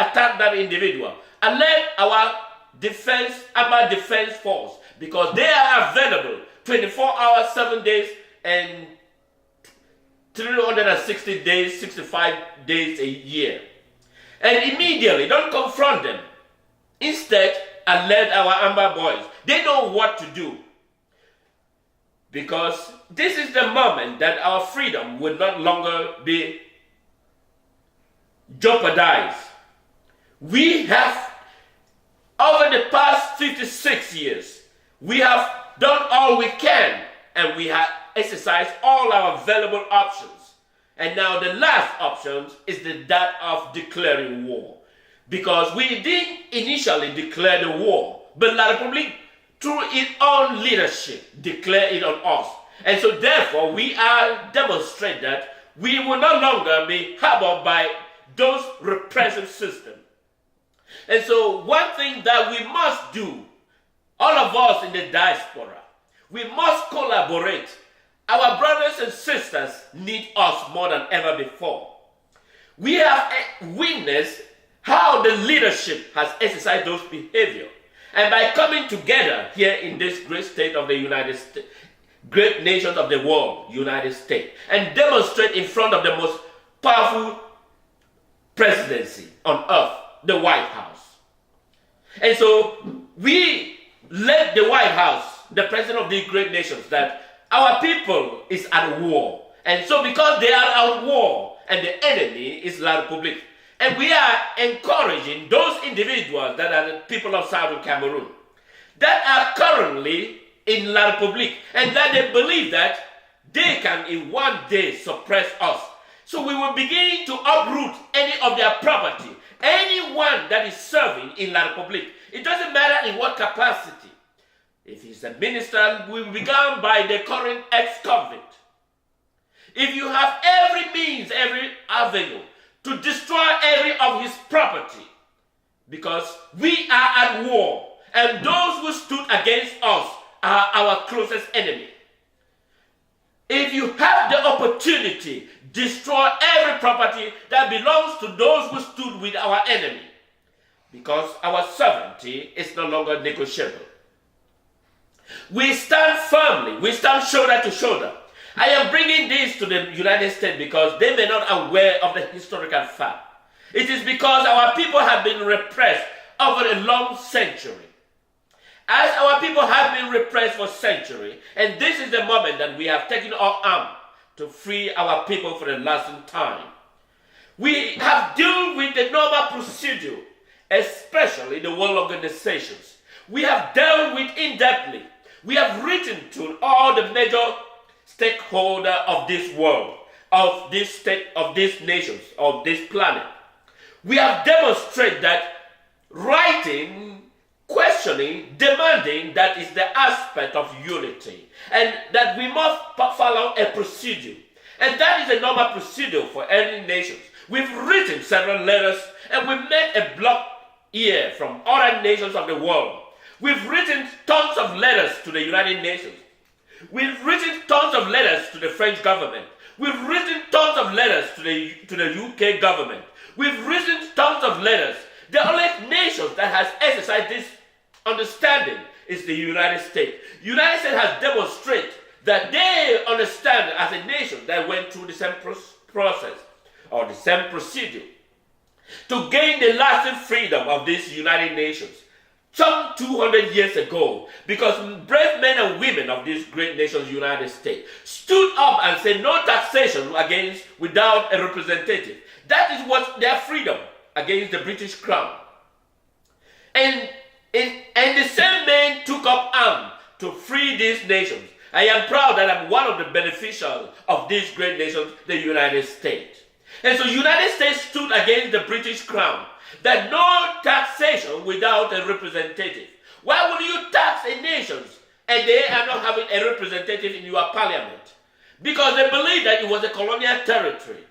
attack that individual, alert our Armed Defense Force, because they are available 24 hours, 7 days, and 360 days, 65 days a year. And immediately, don't confront them. Instead, alert our Amber boys. They know what to do. Because this is the moment that our freedom will not longer be jeopardized. We have, over the past 56 years, we have done all we can, and we have exercised all our available options. And now the last option is that of declaring war. Because we didn't initially declare the war, but La République, through its own leadership, declared it on us. And so therefore, we are demonstrating that we will no longer be harbored by those repressive systems. And so one thing that we must do, all of us in the diaspora, we must collaborate. Our brothers and sisters need us more than ever before. We have witnessed how the leadership has exercised those behaviors. And by coming together here in this great state of the United States, great nations of the world, United States, and demonstrate in front of the most powerful presidency on earth, the White House. And so we let the White House, the president of these great nations, that our people is at war. And so because they are at war, and the enemy is La République, and we are encouraging those individuals that are the people of Southern Cameroon, that are currently in La République, and that they believe that they can in one day suppress us. So we will begin to uproot any of their property, anyone that is serving in La République. It doesn't matter in what capacity. If he's a minister, we will begin by the current ex-convict. If you have every means, every avenue, to destroy every of his property, because we are at war, and those who stood against us are our closest enemy. If you have the opportunity, destroy every property that belongs to those who stood with our enemy, because our sovereignty is no longer negotiable. We stand firmly, we stand shoulder to shoulder. I am bringing this to the United States because they may not be aware of the historical fact. It is because our people have been repressed over a long century. As our people have been repressed for centuries, and this is the moment that we have taken our arm to free our people for the last time. We have dealt with the normal procedure, especially the world organizations. We have dealt with in-depthly. We have written to all the major stakeholder of this world, of this state, of these nations, of this planet. We have demonstrated that writing, questioning, demanding, that is the aspect of unity, and that we must follow a procedure. And that is a normal procedure for any nation. We've written several letters, and we've made a block here from other nations of the world. We've written tons of letters to the United Nations. We've written tons of letters to the French government. We've written tons of letters to the UK government. We've written tons of letters. The only nation that has exercised this understanding is the United States. The United States has demonstrated that they understand as a nation that went through the same process or the same procedure to gain the lasting freedom of these United Nations. Some 200 years ago, because brave men and women of these great nations, United States, stood up and said no taxation without a representative. That is what their freedom against the British Crown. And the same men took up arms to free these nations. I am proud that I'm one of the beneficiaries of these great nations, the United States. And so the United States stood against the British Crown, that no taxation without a representative. Why would you tax a nation and they are not having a representative in your parliament? Because they believe that it was a colonial territory.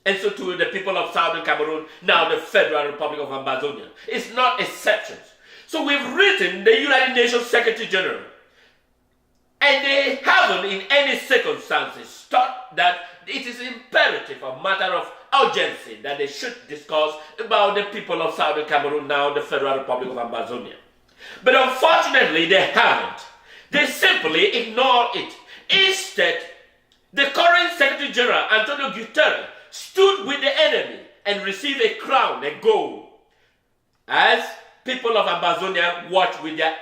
And so to the people of Southern Cameroon, now the Federal Republic of Ambazonian. It's not exceptions. So we've written the United Nations Secretary General, and they haven't in any circumstances thought that it is imperative, a matter of urgency, that they should discuss about the people of Southern Cameroon, now the Federal Republic of Ambazonian. But unfortunately, they haven't. They simply ignore it. Instead, the current Secretary General, Antonio Gutierrez, stood with the enemy and received a crown, a gold, as people of Ambazonia watch with their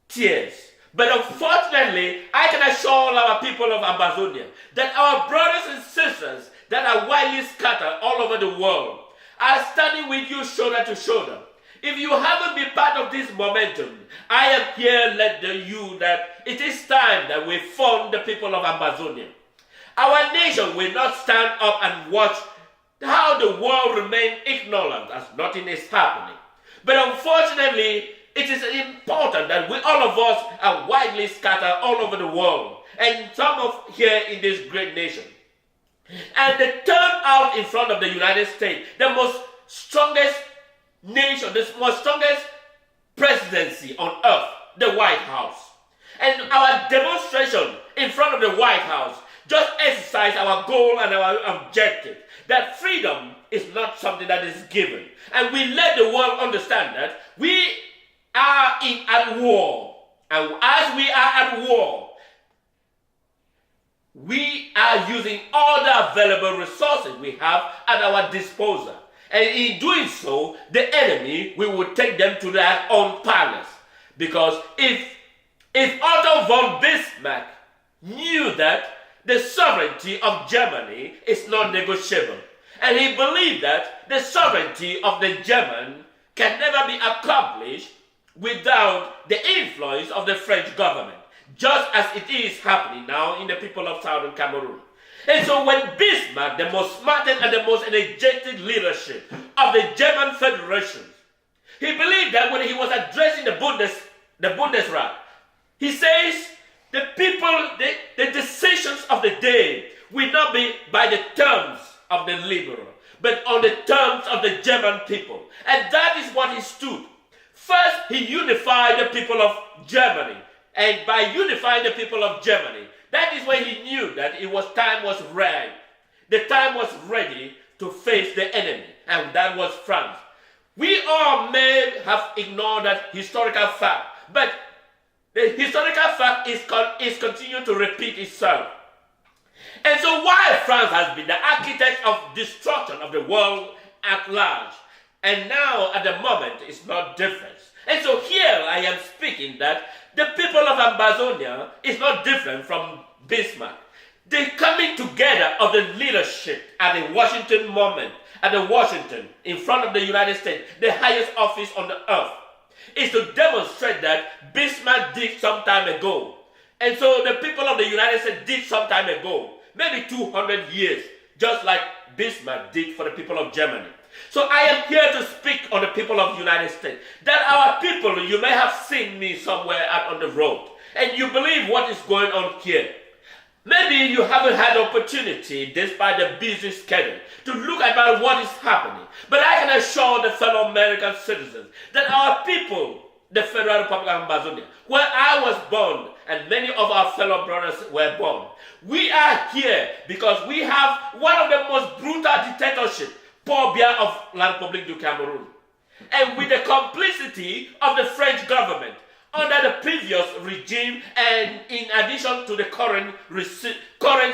tears. But unfortunately, I can assure all our people of Ambazonia that our brothers and sisters that are widely scattered all over the world are standing with you shoulder to shoulder. If you haven't been part of this momentum, I am here letting you that it is time that we fund the people of Ambazonia. Our nation will not stand up and watch how the world remains ignorant as nothing is happening. But unfortunately, it is important that all of us are widely scattered all over the world, and some of here in this great nation. And the turnout in front of the United States, the most strongest nation, the most strongest presidency on earth, the White House. And our demonstration in front of the White House just exercise our goal and our objective, that freedom is not something that is given. And we let the world understand that we are at war. And as we are at war, we are using all the available resources we have at our disposal. And in doing so, the enemy, we will take them to their own palace. Because if Otto von Bismarck knew that the sovereignty of Germany is not negotiable, and he believed that the sovereignty of the German can never be accomplished without the influence of the French government, just as it is happening now in the people of Southern Cameroon. And so when Bismarck, the most smartest and the most energetic leadership of the German Federation, he believed that when he was addressing the Bundesrat, he says, the people, the decisions of the day will not be by the terms of the liberal, but on the terms of the German people. And that is what he stood. First, he unified the people of Germany. And by unifying the people of Germany, that is when he knew that time was right. The time was ready to face the enemy, and that was France. We all may have ignored that historical fact, but the historical fact is continuing to repeat itself. And so while France has been the architect of destruction of the world at large, and now at the moment it's not different. And so here I am speaking that the people of Ambazonia is not different from Bismarck. The coming together of the leadership at the Washington moment, at the Washington, in front of the United States, the highest office on the earth, is to demonstrate that Bismarck did some time ago. And so the people of the United States did some time ago, maybe 200 years, just like Bismarck did for the people of Germany. So I am here to speak on the people of the United States. That our people, you may have seen me somewhere out on the road, and you believe what is going on here. Maybe you haven't had opportunity, despite the busy schedule, to look at what is happening. But I can assure the fellow American citizens that our people, the Federal Republic of Ambazonian, where I was born, and many of our fellow brothers were born, we are here because we have one of the most brutal dictatorships, Paul Biya of La République du Cameroon. And with the complicity of the French government, under the previous regime, and in addition to the current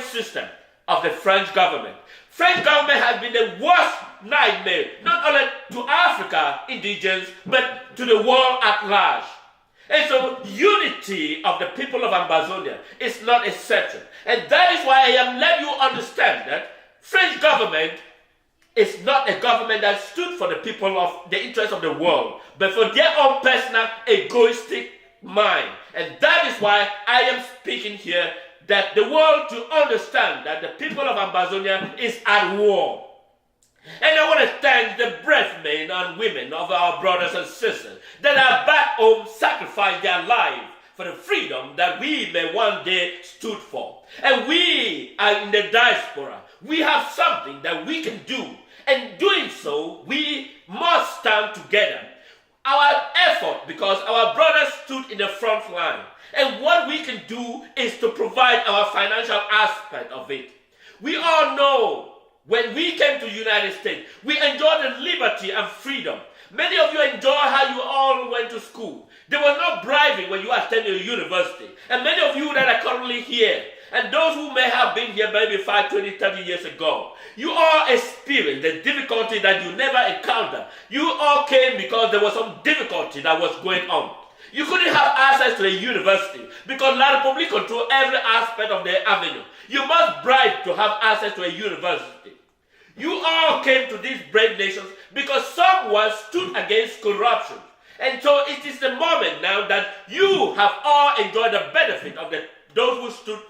system of the French government. French government has been the worst nightmare, not only to Africa indigents, but to the world at large. And so unity of the people of Ambazonia is not exception. And that is why I am letting you understand that French government is not a government that stood for the people of the interest of the world, but for their own personal egoistic mind. And that is why I am speaking here, that the world to understand that the people of Ambazonia is at war. And I want to thank the brave men and women of our brothers and sisters that are back home, sacrificed their lives for the freedom that we may one day stood for. And we are in the diaspora. We have something that we can do. And doing so, we must stand together. Our effort, because our brothers stood in the front line. And what we can do is to provide our financial aspect of it. We all know when we came to the United States, we enjoyed the liberty and freedom. Many of you enjoy how you all went to school. There was no bribing when you attended a university. And many of you that are currently here, and those who may have been here maybe 5, 20, 30 years ago, you all experienced the difficulty that you never encountered. You all came because there was some difficulty that was going on. You couldn't have access to a university because La Republic controls every aspect of the avenue. You must bribe to have access to a university. You all came to these brave nations because someone stood against corruption. And so it is the moment now that you have all enjoyed the benefit of those who stood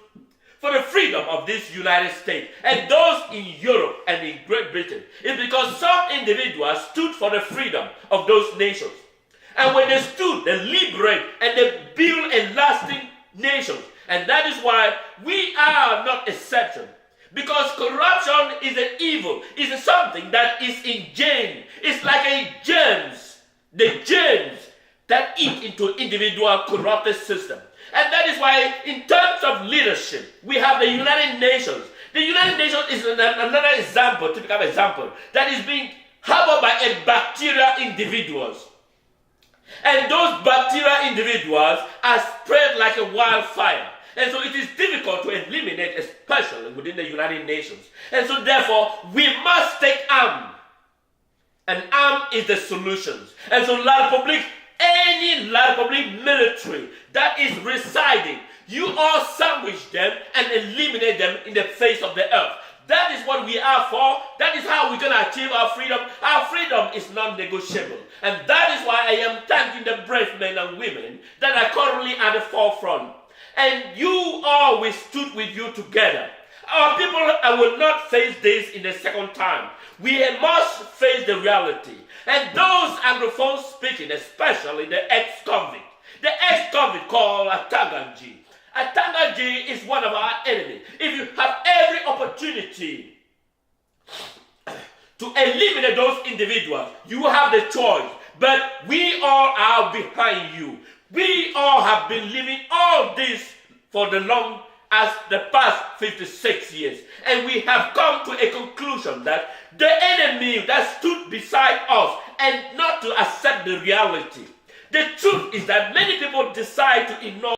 for the freedom of this United States and those in Europe and in Great Britain. It's because some individuals stood for the freedom of those nations. And when they stood, they liberate and they build a lasting nation. And that is why we are not exception. Because corruption is an evil. It's something that is ingrained. It's like a germs. The germs that eat into individual corrupted system. And that is why in terms of leadership, we have the United Nations. The United Nations is another example, typical example, that is being harbored by a bacterial individuals. And those bacterial individuals are spread like a wildfire. And so it is difficult to eliminate, especially within the United Nations. And so therefore, we must take arm. And arm is the solutions. And so La Republique, any La Republique military that is residing, you all sandwich them and eliminate them in the face of the earth. That is what we are for. That is how we're going to achieve our freedom. Our freedom is non-negotiable. And that is why I am thanking the brave men and women that are currently at the forefront. And you all, we stood with you together. Our people will not face this in the second time. We must face the reality. And those Anglophones speaking, especially the ex-convict. The ex-convict called Atanganji. Atanganji is one of our enemies. If you have every opportunity to eliminate those individuals, you have the choice. But we all are behind you. We all have been living all this for the long as the past 56 years. And we have come to a conclusion that the enemy that stood beside us and not to accept the reality. The truth is that many people decide to ignore